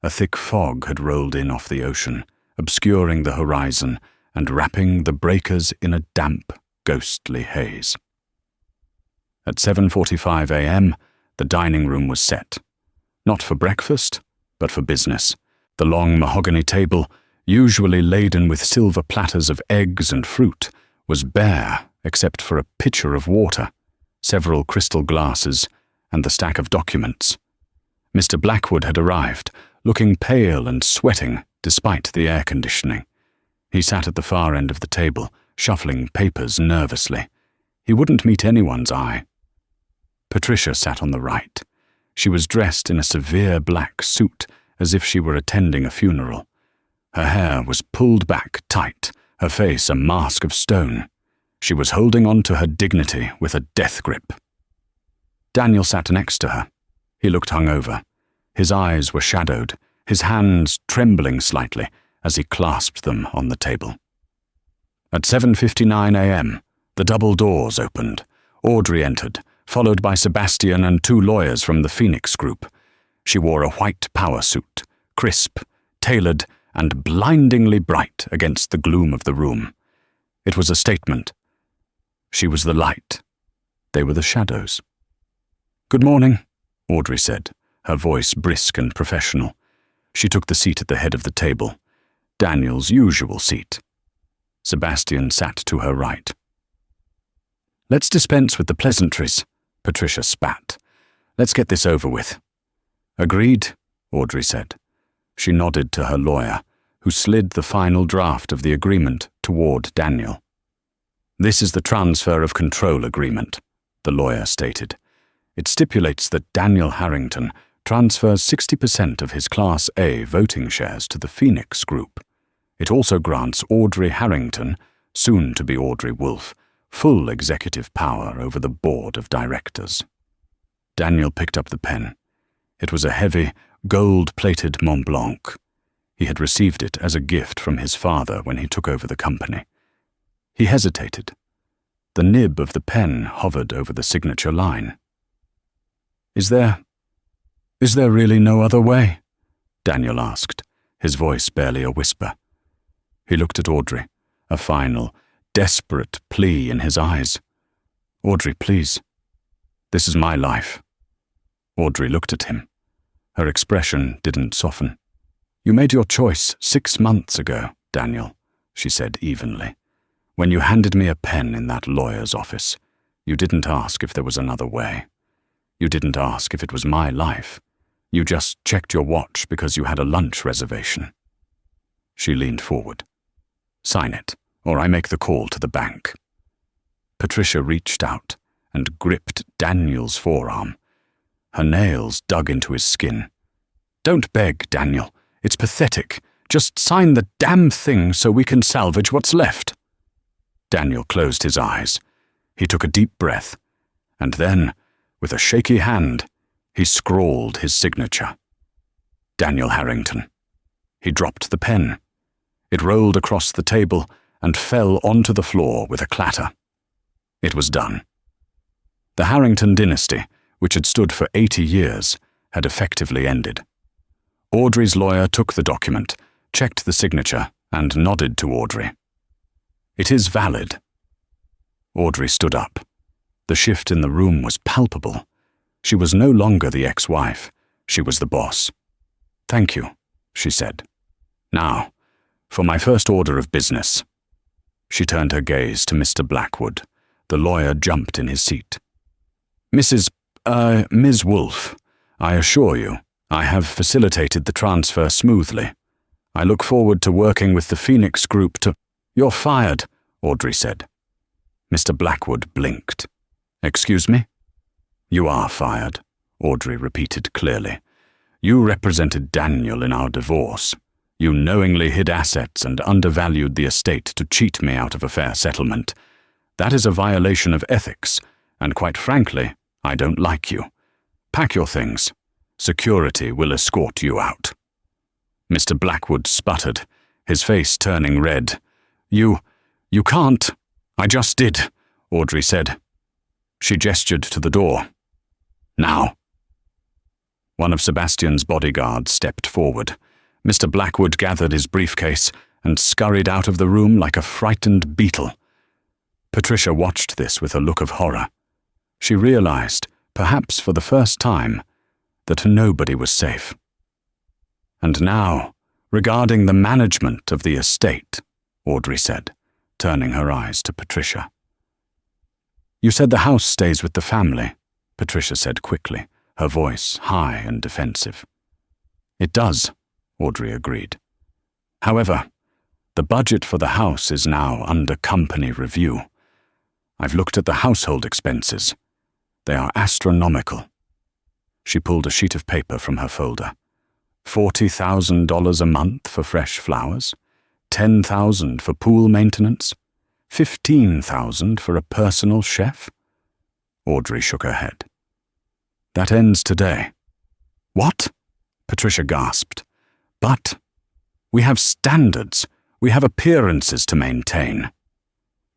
A thick fog had rolled in off the ocean, obscuring the horizon and wrapping the breakers in a damp, ghostly haze. At 7:45 a.m., the dining room was set. Not for breakfast, but for business. The long mahogany table, usually laden with silver platters of eggs and fruit, was bare except for a pitcher of water, several crystal glasses, and the stack of documents. Mr. Blackwood had arrived, looking pale and sweating despite the air conditioning. He sat at the far end of the table, shuffling papers nervously. He wouldn't meet anyone's eye. Patricia sat on the right. She was dressed in a severe black suit, as if she were attending a funeral. Her hair was pulled back tight, her face a mask of stone. She was holding on to her dignity with a death grip. Daniel sat next to her. He looked hungover. His eyes were shadowed, his hands trembling slightly as he clasped them on the table. At 7:59 a.m., the double doors opened. Audrey entered, followed by Sebastian and 2 lawyers from the Phoenix Group. She wore a white power suit, crisp, tailored, and blindingly bright against the gloom of the room. It was a statement. She was the light. They were the shadows. "Good morning," Audrey said, her voice brisk and professional. She took the seat at the head of the table, Daniel's usual seat. Sebastian sat to her right. "Let's dispense with the pleasantries," Patricia spat. "Let's get this over with." "Agreed," Audrey said. She nodded to her lawyer, who slid the final draft of the agreement toward Daniel. "This is the transfer of control agreement," the lawyer stated. "It stipulates that Daniel Harrington transfers 60% of his Class A voting shares to the Phoenix Group. It also grants Audrey Harrington, soon to be Audrey Wolfe, full executive power over the board of directors. Daniel picked up the pen. It was a heavy, gold-plated Mont Blanc. He had received it as a gift from his father when he took over the company. He hesitated. The nib of the pen hovered over the signature line. Is there really no other way?" Daniel asked, his voice barely a whisper. He looked at Audrey, a final, desperate plea in his eyes. "Audrey, please. This is my life." Audrey looked at him. Her expression didn't soften. "You made your choice 6 months ago, Daniel," she said evenly. "When you handed me a pen in that lawyer's office, you didn't ask if there was another way. You didn't ask if it was my life. You just checked your watch because you had a lunch reservation." She leaned forward. "Sign it, or I make the call to the bank." Patricia reached out and gripped Daniel's forearm. Her nails dug into his skin. "Don't beg, Daniel. It's pathetic. Just sign the damn thing so we can salvage what's left." Daniel closed his eyes. He took a deep breath, and then, with a shaky hand, he scrawled his signature. Daniel Harrington. He dropped the pen. It rolled across the table and fell onto the floor with a clatter. It was done. The Harrington dynasty, which had stood for 80 years, had effectively ended. Audrey's lawyer took the document, checked the signature, and nodded to Audrey. "It is valid." Audrey stood up. The shift in the room was palpable. She was no longer the ex-wife. She was the boss. "Thank you," she said. "Now, for my first order of business." She turned her gaze to Mr. Blackwood. The lawyer jumped in his seat. Ms. Wolfe, I assure you, I have facilitated the transfer smoothly. I look forward to working with the Phoenix Group to—" "You're fired," Audrey said. Mr. Blackwood blinked. "Excuse me?" "You are fired," Audrey repeated clearly. "You represented Daniel in our divorce. You knowingly hid assets and undervalued the estate to cheat me out of a fair settlement. That is a violation of ethics, and quite frankly, I don't like you. Pack your things. Security will escort you out." Mr. Blackwood sputtered, his face turning red. You can't." "I just did," Audrey said. She gestured to the door. "Now." One of Sebastian's bodyguards stepped forward. Mr. Blackwood gathered his briefcase and scurried out of the room like a frightened beetle. Patricia watched this with a look of horror. She realized, perhaps for the first time, that nobody was safe. "And now, regarding the management of the estate," Audrey said, turning her eyes to Patricia. "You said the house stays with the family," Patricia said quickly, her voice high and defensive. "It does," Audrey agreed. "However, the budget for the house is now under company review. I've looked at the household expenses. They are astronomical." She pulled a sheet of paper from her folder. $40,000 a month for fresh flowers, $10,000 for pool maintenance, $15,000 for a personal chef. Audrey shook her head. "That ends today." "What?" Patricia gasped. "But we have standards. We have appearances to maintain."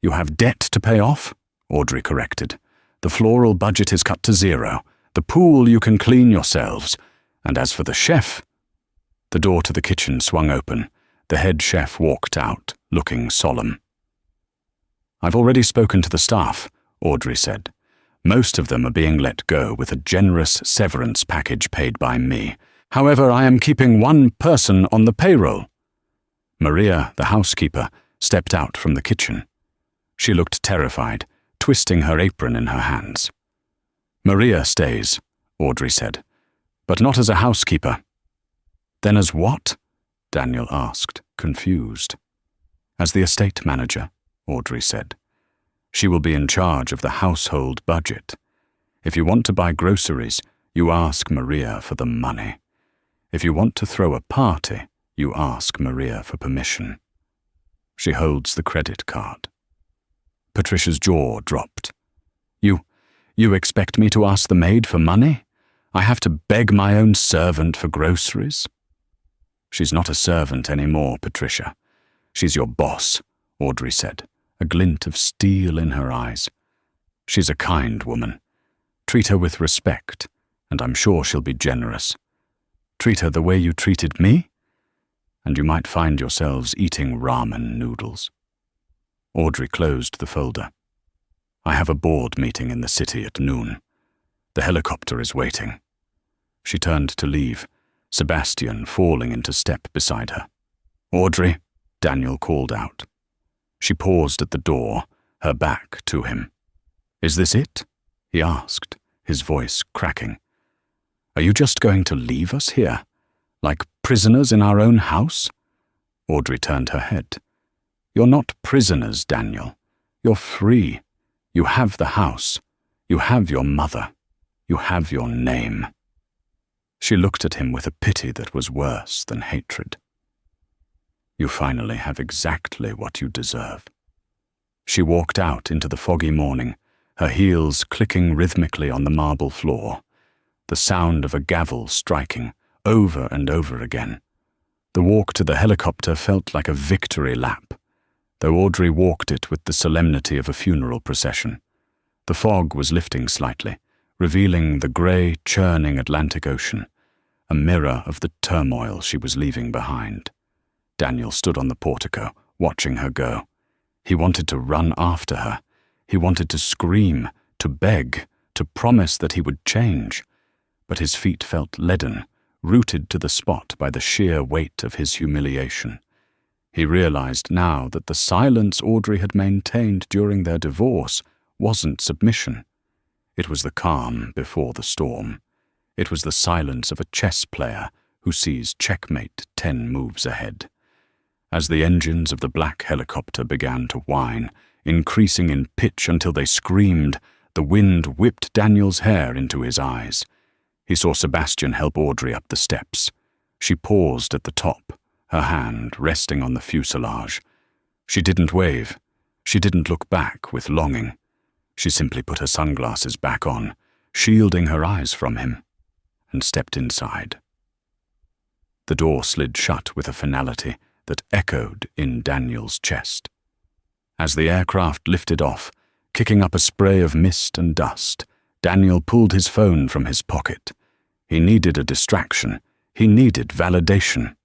"You have debt to pay off," Audrey corrected. "The floral budget is cut to 0. The pool you can clean yourselves. And as for the chef—" The door to the kitchen swung open. The head chef walked out, looking solemn. "I've already spoken to the staff," Audrey said. "Most of them are being let go with a generous severance package paid by me. However, I am keeping one person on the payroll." Maria, the housekeeper, stepped out from the kitchen. She looked terrified, twisting her apron in her hands. "Maria stays," Audrey said, "but not as a housekeeper." "Then as what?" Daniel asked, confused. "As the estate manager," Audrey said. "She will be in charge of the household budget. If you want to buy groceries, you ask Maria for the money. If you want to throw a party, you ask Maria for permission." She holds the credit card. Patricia's jaw dropped. You expect me to ask the maid for money? I have to beg my own servant for groceries? She's not a servant anymore, Patricia. She's your boss, Audrey said, a glint of steel in her eyes. She's a kind woman. Treat her with respect, and I'm sure she'll be generous. Treat her the way you treated me, and you might find yourselves eating ramen noodles. Audrey closed the folder. I have a board meeting in the city at noon. The helicopter is waiting. She turned to leave, Sebastian falling into step beside her. Audrey, Daniel called out. She paused at the door, her back to him. Is this it? He asked, his voice cracking. Are you just going to leave us here, like prisoners in our own house? Audrey turned her head. You're not prisoners, Daniel. You're free. You have the house. You have your mother. You have your name. She looked at him with a pity that was worse than hatred. You finally have exactly what you deserve. She walked out into the foggy morning, her heels clicking rhythmically on the marble floor, the sound of a gavel striking over and over again. The walk to the helicopter felt like a victory lap, though Audrey walked it with the solemnity of a funeral procession. The fog was lifting slightly, revealing the grey, churning Atlantic Ocean, a mirror of the turmoil she was leaving behind. Daniel stood on the portico, watching her go. He wanted to run after her. He wanted to scream, to beg, to promise that he would change. But his feet felt leaden, rooted to the spot by the sheer weight of his humiliation. He realized now that the silence Audrey had maintained during their divorce wasn't submission. It was the calm before the storm. It was the silence of a chess player who sees checkmate 10 moves ahead. As the engines of the black helicopter began to whine, increasing in pitch until they screamed, the wind whipped Daniel's hair into his eyes. He saw Sebastian help Audrey up the steps. She paused at the top, her hand resting on the fuselage. She didn't wave. She didn't look back with longing. She simply put her sunglasses back on, shielding her eyes from him, and stepped inside. The door slid shut with a finality that echoed in Daniel's chest. As the aircraft lifted off, kicking up a spray of mist and dust, Daniel pulled his phone from his pocket. He needed a distraction. He needed validation.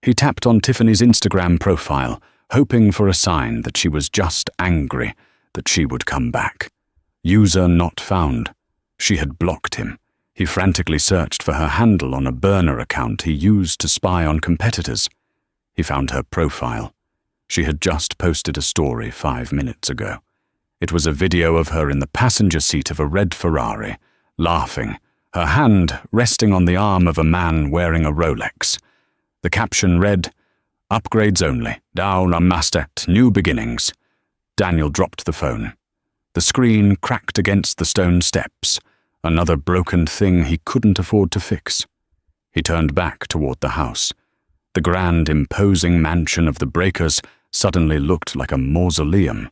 He tapped on Tiffany's Instagram profile, hoping for a sign that she was just angry, that she would come back. User not found. She had blocked him. He frantically searched for her handle on a burner account he used to spy on competitors. He found her profile. She had just posted a story 5 minutes ago. It was a video of her in the passenger seat of a red Ferrari, laughing, her hand resting on the arm of a man wearing a Rolex. The caption read, "Upgrades only, down on master, new beginnings." Daniel dropped the phone. The screen cracked against the stone steps, another broken thing he couldn't afford to fix. He turned back toward the house. The grand, imposing mansion of the Breakers suddenly looked like a mausoleum.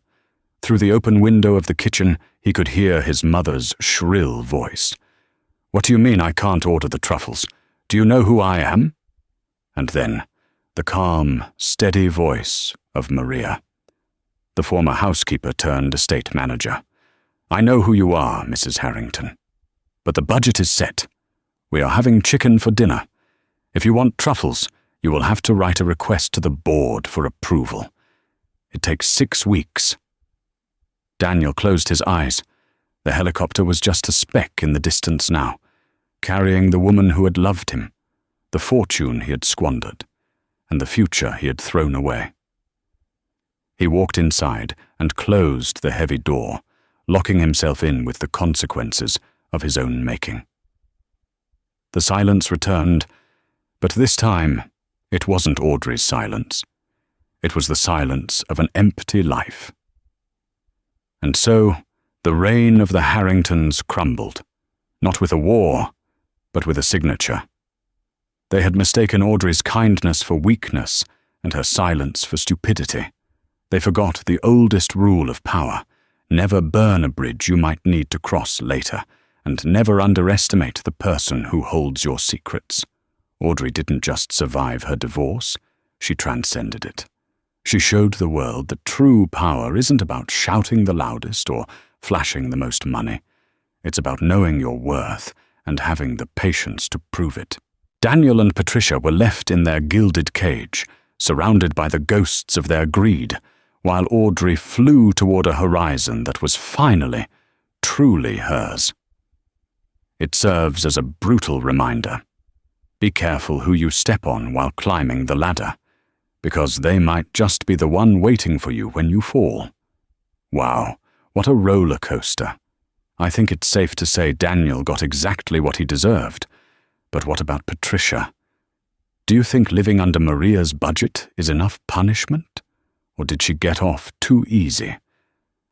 Through the open window of the kitchen, he could hear his mother's shrill voice. "What do you mean I can't order the truffles? Do you know who I am?" And then, the calm, steady voice of Maria. The former housekeeper turned estate manager. "I know who you are, Mrs. Harrington. But the budget is set. We are having chicken for dinner. If you want truffles, you will have to write a request to the board for approval. It takes 6 weeks. Daniel closed his eyes. The helicopter was just a speck in the distance now, carrying the woman who had loved him, the fortune he had squandered, and the future he had thrown away. He walked inside and closed the heavy door, locking himself in with the consequences of his own making. The silence returned, but this time it wasn't Audrey's silence. It was the silence of an empty life. And so the reign of the Harringtons crumbled, not with a war, but with a signature. They had mistaken Audrey's kindness for weakness and her silence for stupidity. They forgot the oldest rule of power: never burn a bridge you might need to cross later, and never underestimate the person who holds your secrets. Audrey didn't just survive her divorce, she transcended it. She showed the world that true power isn't about shouting the loudest or flashing the most money. It's about knowing your worth and having the patience to prove it. Daniel and Patricia were left in their gilded cage, surrounded by the ghosts of their greed, while Audrey flew toward a horizon that was finally, truly hers. It serves as a brutal reminder. Be careful who you step on while climbing the ladder, because they might just be the one waiting for you when you fall. Wow, what a roller coaster. I think it's safe to say Daniel got exactly what he deserved. But what about Patricia? Do you think living under Maria's budget is enough punishment? Or did she get off too easy?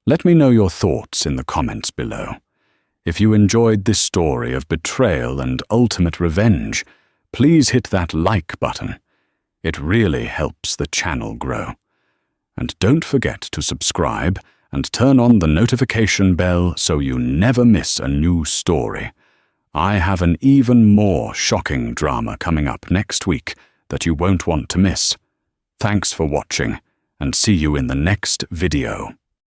Let me know your thoughts in the comments below. If you enjoyed this story of betrayal and ultimate revenge, please hit that like button. It really helps the channel grow. And don't forget to subscribe and turn on the notification bell so you never miss a new story. I have an even more shocking drama coming up next week that you won't want to miss. Thanks for watching, and see you in the next video.